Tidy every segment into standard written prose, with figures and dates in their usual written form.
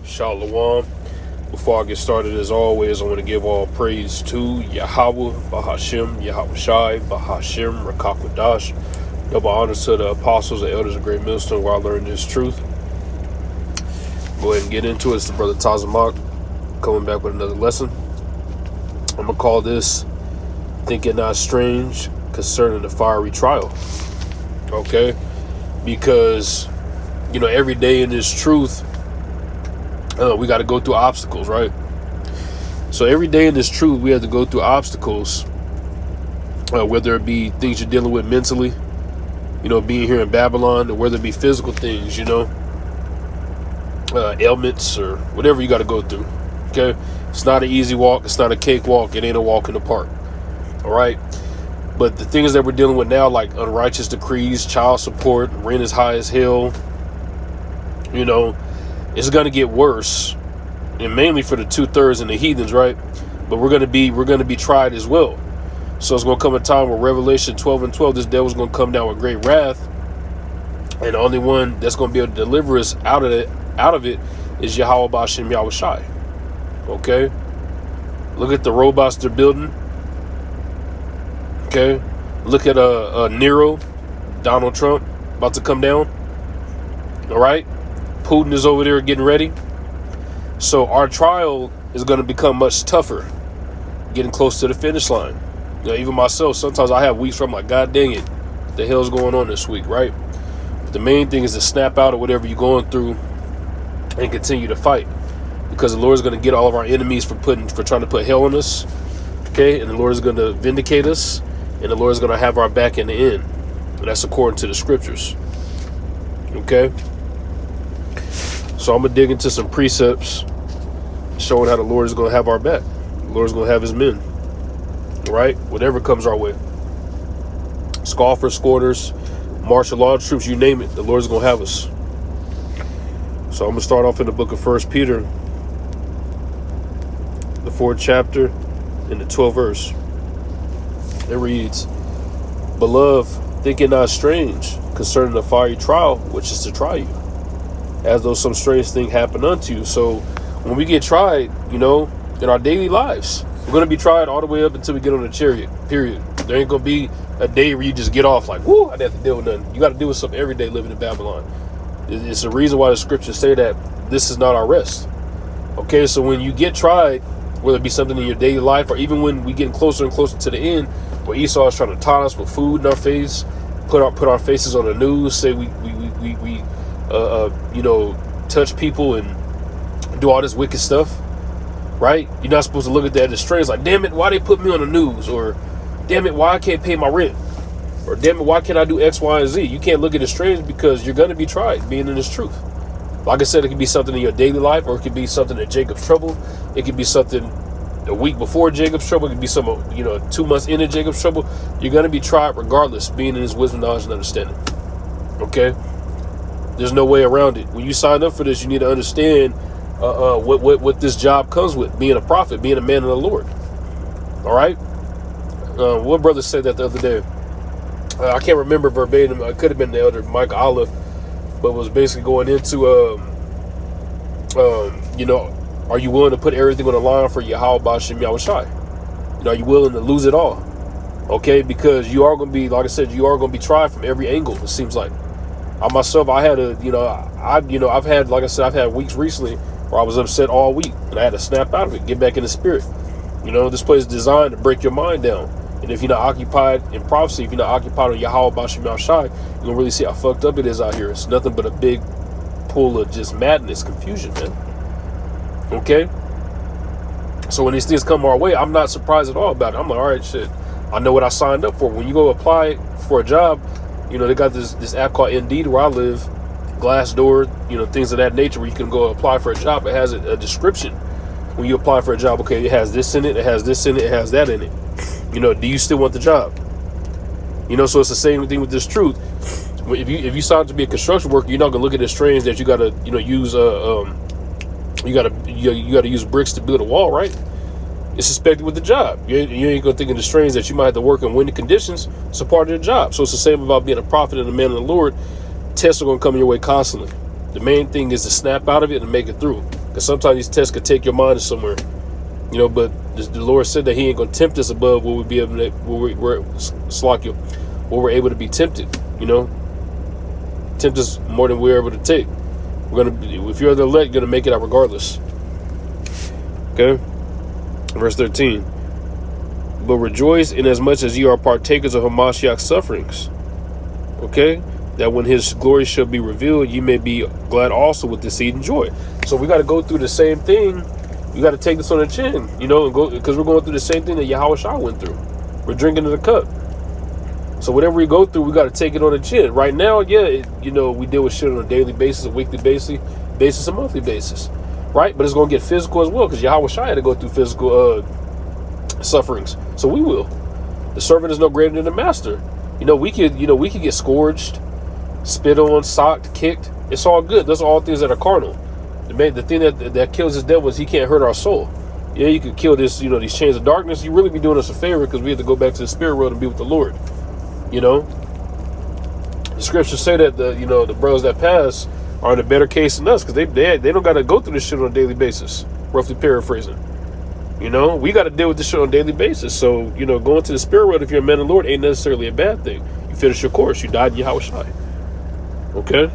Shalom. Before I get started, as always, I want to give all praise to Yahweh, Bahashem, Yahweh Shai, Bahashem, Rakakwadash. Double honors to the apostles and elders of Great Millstone where I learned this truth. Go ahead and get into it. It's the brother Tazamak coming back with another lesson. I'm going to call this Think It Not Strange Concerning the Fiery Trial. Okay? Because, you know, every day in this truth, we got to go through obstacles, right? So every day in this truth, we have to go through obstacles, whether it be things you're dealing with mentally, you know, being here in Babylon, or whether it be physical things, you know, ailments or whatever you got to go through. Okay, it's not an easy walk. It's not a cakewalk. It ain't a walk in the park. All right. But the things that we're dealing with now, like unrighteous decrees, child support, rent is high as hell, you know, it's going to get worse, and mainly for the 2/3 and the heathens, right? But we're going to be tried as well. So it's going to come a time where Revelation 12:12, this devil's going to come down with great wrath, and the only one that's going to be able to deliver us out of it is Yahweh Bashem Yahweh Shai. Okay, look at the robots they're building. Okay, look at Nero, Donald Trump about to come down. All right, Putin is over there getting ready. So our trial is going to become much tougher, getting close to the finish line. You know, even myself, sometimes I have weeks where I'm like, God dang it, what the hell's going on this week, right? But the main thing is to snap out of whatever you're going through and continue to fight, because the Lord is going to get all of our enemies for trying to put hell on us. Okay, and the Lord is going to vindicate us, and the Lord is going to have our back in the end. And that's according to the scriptures. Okay, so I'm going to dig into some precepts showing how the Lord is going to have our back. The Lord is going to have his men. Right? Whatever comes our way. Scoffers, squatters, martial law troops, you name it, the Lord is going to have us. So I'm going to start off in the book of 1 Peter, the 4th chapter, and the 12th verse. It reads, Beloved, think it not strange concerning the fiery trial, which is to try you, as though some strange thing happened unto you. So when we get tried, you know, in our daily lives, we're going to be tried all the way up until we get on the chariot, period. There ain't going to be a day where you just get off like, whoo, I didn't have to deal with nothing. You got to deal with something every day living in Babylon. It's the reason why the scriptures say that this is not our rest. Okay, so when you get tried, whether it be something in your daily life, or even when we get closer and closer to the end, where Esau is trying to taunt us with food in our face, put our faces on the news, say we you know, touch people and do all this wicked stuff. Right? You're not supposed to look at that as strange. Like, damn it, why they put me on the news? Or, damn it, why I can't pay my rent? Or, damn it, why can't I do X, Y, and Z? You can't look at it strange, because you're going to be tried being in this truth. Like I said, it could be something in your daily life, or it could be something in Jacob's trouble. It could be something a week before Jacob's trouble. It could be some, you know, 2 months into Jacob's trouble. You're going to be tried regardless, being in his wisdom, knowledge, and understanding. Okay? There's no way around it. When you sign up for this, you need to understand what this job comes with, being a prophet, being a man of the Lord. All right. One brother said that the other day. I can't remember verbatim. It could have been the elder Mike Olive, but was basically going into, you know, are you willing to put everything on the line for Yahweh Bashem Yahweh Shai? You know, are you willing to lose it all? Okay, because you are going to be, like I said, you are going to be tried from every angle. It seems like. I myself, I had I've had, like I said, I've had weeks recently where I was upset all week, and I had to snap out of it, get back in the spirit. You know, this place is designed to break your mind down. And if you're not occupied in prophecy, if you're not occupied on Yahweh Bashem Yahweh Shai, you're going to really see how fucked up it is out here. It's nothing but a big pool of just madness, confusion, man. Okay? So when these things come our way, I'm not surprised at all about it. I'm like, all right, shit, I know what I signed up for. When you go apply for a job, you know, they got this app called Indeed where I live, Glassdoor, you know, things of that nature, where you can go apply for a job. It has a description when you apply for a job. Okay, it has this in it, it has this in it, it has that in it. You know, do you still want the job? You know, so it's the same thing with this truth. If you sign up to be a construction worker, you're not gonna look at it strange that you gotta, you know, use you gotta use bricks to build a wall, right? It's suspected with the job. You ain't gonna think of the strange that you might have to work in windy conditions. It's a part of the job. So it's the same about being a prophet and a man of the Lord. Tests are gonna come your way constantly. The main thing is to snap out of it and make it through. Because sometimes these tests could take your mind somewhere. You know, but the Lord said that he ain't going to tempt us above what we be able to, where we're able to be tempted, you know. Tempt us more than we're able to take. We're going to, if you're the elect, you're going to make it out regardless. Okay? Verse 13. But rejoice in as much as you are partakers of Hamashiach's sufferings. Okay? That when his glory shall be revealed, you may be glad also with exceeding joy. So we got to go through the same thing. You got to take this on the chin, you know, and go, because we're going through the same thing that Yahweh Shai went through. We're drinking in the cup. So whatever we go through, we got to take it on the chin. Right now, yeah, you know, we deal with shit on a daily basis, a weekly basis, a monthly basis, right? But it's going to get physical as well, because Yahweh Shai had to go through physical sufferings. So we will. The servant is no greater than the master. You know, we could get scourged, spit on, socked, kicked. It's all good. Those are all things that are carnal. The thing that kills this devil is he can't hurt our soul. Yeah, you could kill this, you know, these chains of darkness. You really be doing us a favor, because we have to go back to the spirit world and be with the Lord. You know, the scriptures say that the brothers that pass are in a better case than us, because they don't got to go through this shit on a daily basis. Roughly paraphrasing. You know, we got to deal with this shit on a daily basis. So, you know, going to the spirit world if you're a man of the Lord ain't necessarily a bad thing. You finish your course. You died in Yahweh Shai. Okay.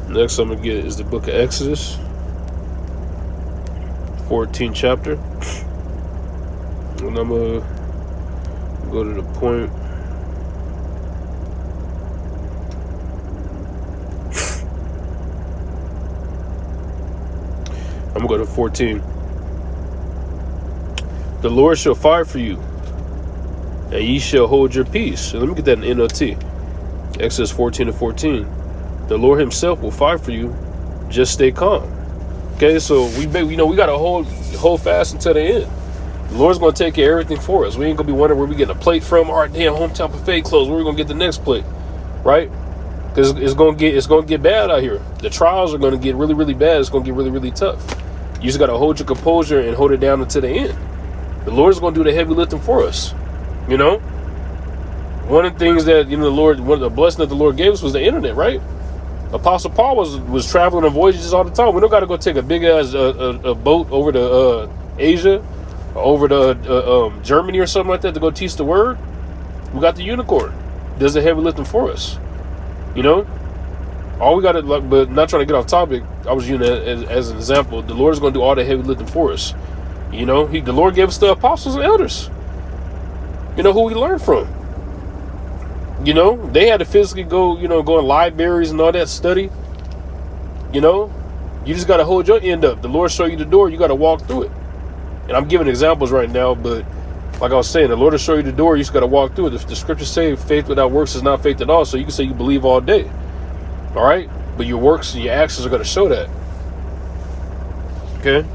Next I'm going to get is the book of Exodus, 14th chapter. And I'm going to go to the point. I'm going to go to 14. The Lord shall fight for you, and ye shall hold your peace. So let me get that in NLT. Exodus 14:14. The Lord himself will fight for you. Just stay calm. Okay, so we got to hold fast until the end. The Lord's going to take care of everything for us. We ain't going to be wondering where we getting a plate from. All right, damn, hometown buffet closed. Where we going to get the next plate? Right? Because it's going to get bad out here. The trials are going to get really, really bad. It's going to get really, really tough. You just got to hold your composure and hold it down until the end. The Lord's going to do the heavy lifting for us. You know? One of the things that, you know, one of the blessing that the Lord gave us was the internet, right? Apostle Paul was traveling on voyages all the time. We don't got to go take a big ass a boat over to Asia, or over to Germany or something like that to go teach the word. We got the unicorn. Does the heavy lifting for us. You know, all we got to, but not trying to get off topic. I was using that as an example. The Lord is going to do all the heavy lifting for us. You know, the Lord gave us the apostles and elders. You know, who we learned from. You know, they had to physically go in libraries and all that study. You know, you just got to hold your end up. The Lord show you the door. You got to walk through it. And I'm giving examples right now, but like I was saying, the Lord will show you the door. You just got to walk through it. The scriptures say faith without works is not faith at all. So you can say you believe all day. All right. But your works and your actions are going to show that. Okay.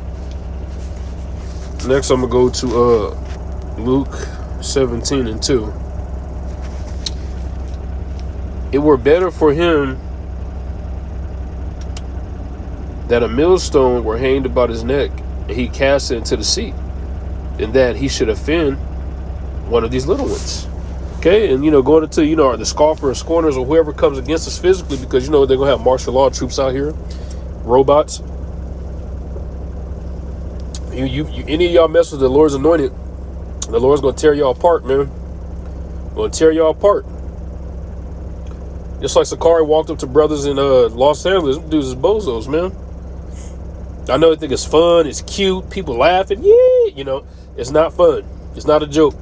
Next, I'm going to go to Luke 17:2. It were better for him that a millstone were hanged about his neck and he cast it into the sea, than that he should offend one of these little ones. Okay, and going into the scoffer or scorners or whoever comes against us physically, because they're gonna have martial law troops out here, robots. Any of y'all mess with the Lord's anointed, the Lord's gonna tear y'all apart, man. Gonna tear y'all apart. Just like Sakari walked up to brothers in Los Angeles. Them dudes is bozos, man. I know they think it's fun, it's cute, people laughing, yeah, it's not fun. It's not a joke.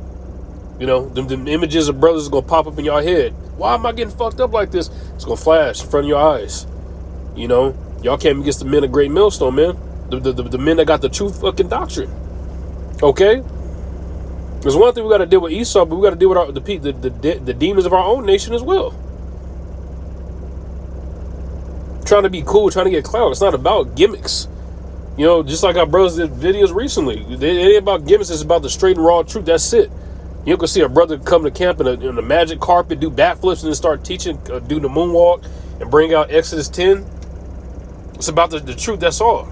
Them images of brothers are gonna pop up in your head. Why am I getting fucked up like this? It's gonna flash in front of your eyes. Y'all came against the men of Great Millstone, man. The men that got the true fucking doctrine. Okay? There's one thing we gotta deal with Esau, but we gotta deal with the demons of our own nation as well. Trying to be cool, trying to get clout. It's not about gimmicks. Just like our brothers did videos recently. It ain't about gimmicks, it's about the straight and raw truth. That's it. You can see a brother come to camp in a magic carpet, do backflips, and then start teaching, do the moonwalk, and bring out Exodus 10. It's about the truth, that's all.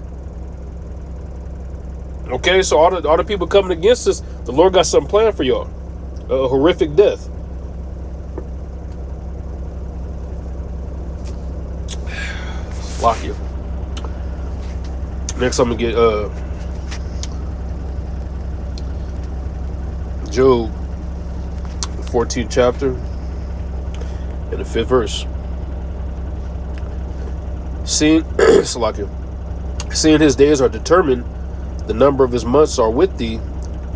Okay, so all the people coming against us, the Lord got something planned for y'all. A horrific death. Lock you. Next, I'm gonna get Job, the 14th chapter, and the 5th verse. Seeing his days are determined, the number of his months are with thee.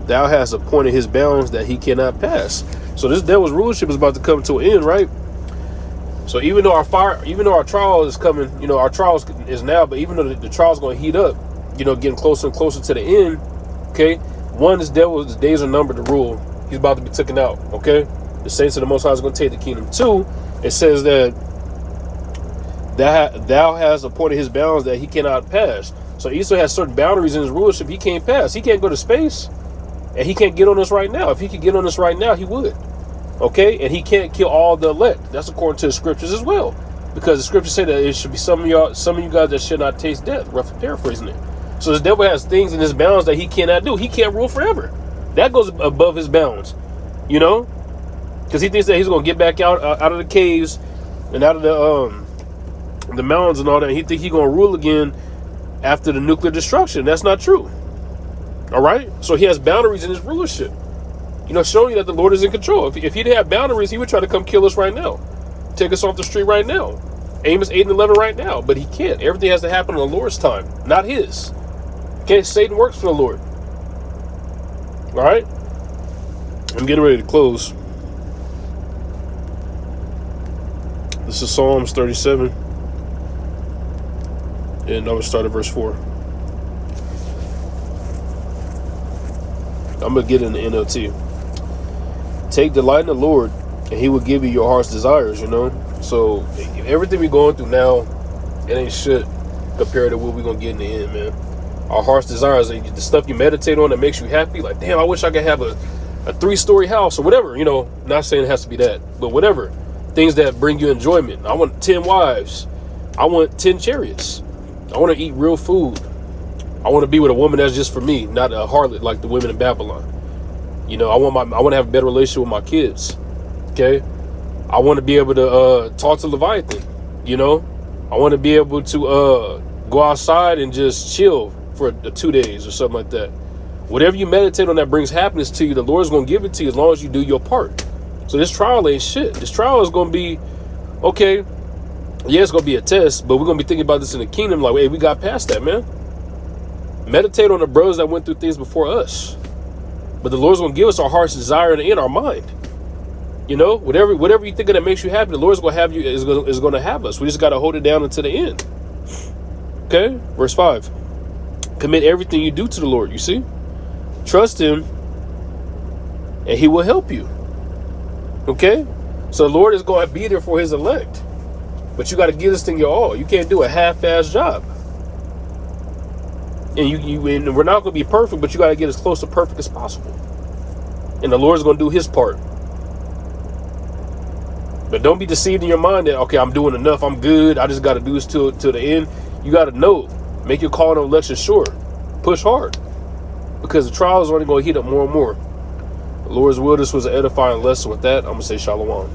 Thou hast appointed his bounds that he cannot pass. So this devil's rulership is about to come to an end, right? So even though our trial is coming, our trials is now, but even though the trial is going to heat up, getting closer and closer to the end, okay? One, this devil's days are numbered to rule. He's about to be taken out, okay? The saints of the Most High is going to take the kingdom. Two, it says that thou has appointed his bounds that he cannot pass. So Esau has certain boundaries in his rulership he can't pass. He can't go to space, and he can't get on us right now. If he could get on us right now, he would. Okay, and he can't kill all the elect. That's according to the scriptures as well, because the scriptures say that it should be some of you guys that should not taste death. Roughly paraphrasing it. So the devil has things in his bounds that he cannot do. He can't rule forever. That goes above his bounds, because he thinks that he's going to get back out of the caves and out of the mountains and all that. He thinks he's going to rule again after the nuclear destruction. That's not true. All right, so he has boundaries in his rulership. Showing you that the Lord is in control. If he didn't have boundaries, he would try to come kill us right now. Take us off the street right now. Amos 8 and 11 right now. But he can't. Everything has to happen on the Lord's time, not his. Okay, Satan works for the Lord. All right? I'm getting ready to close. This is Psalms 37. And I'm going to start at verse 4. I'm going to get in the NLT. Take delight in the Lord, and he will give you your heart's desires, So everything we're going through now, it ain't shit compared to what we're going to get in the end, man. Our heart's desires, the stuff you meditate on that makes you happy, like, damn, I wish I could have a 3-story house or whatever, Not saying it has to be that, but whatever. Things that bring you enjoyment. I want 10 wives. I want 10 chariots. I want to eat real food. I want to be with a woman that's just for me, not a harlot like the women in Babylon. I want to have a better relationship with my kids. Okay, I want to be able to talk to Leviathan. I want to be able to go outside and just chill for 2 days or something like that. Whatever you meditate on that brings happiness to you, the Lord's going to give it to you as long as you do your part. So this trial ain't shit. This trial is going to be okay. Yeah, it's going to be a test, but we're going to be thinking about this in the kingdom. Like, hey, we got past that, man. Meditate on the brothers that went through things before us. But the Lord's going to give us our heart's desire and in our mind. Whatever you think of that makes you happy, the Lord's going to have you, is going to have us. We just got to hold it down until the end. Okay? Verse 5. Commit everything you do to the Lord, you see? Trust him, and he will help you. Okay? So the Lord is going to be there for his elect. But you got to give this thing your all. You can't do a half-assed job. And and we're not going to be perfect, but you got to get as close to perfect as possible. And the Lord's going to do his part. But don't be deceived in your mind that, okay, I'm doing enough, I'm good, I just got to do this till the end. You got to know. Make your call and election sure. Push hard. Because the trials are only going to heat up more and more. The Lord's will, this was an edifying lesson. With that, I'm going to say shalom.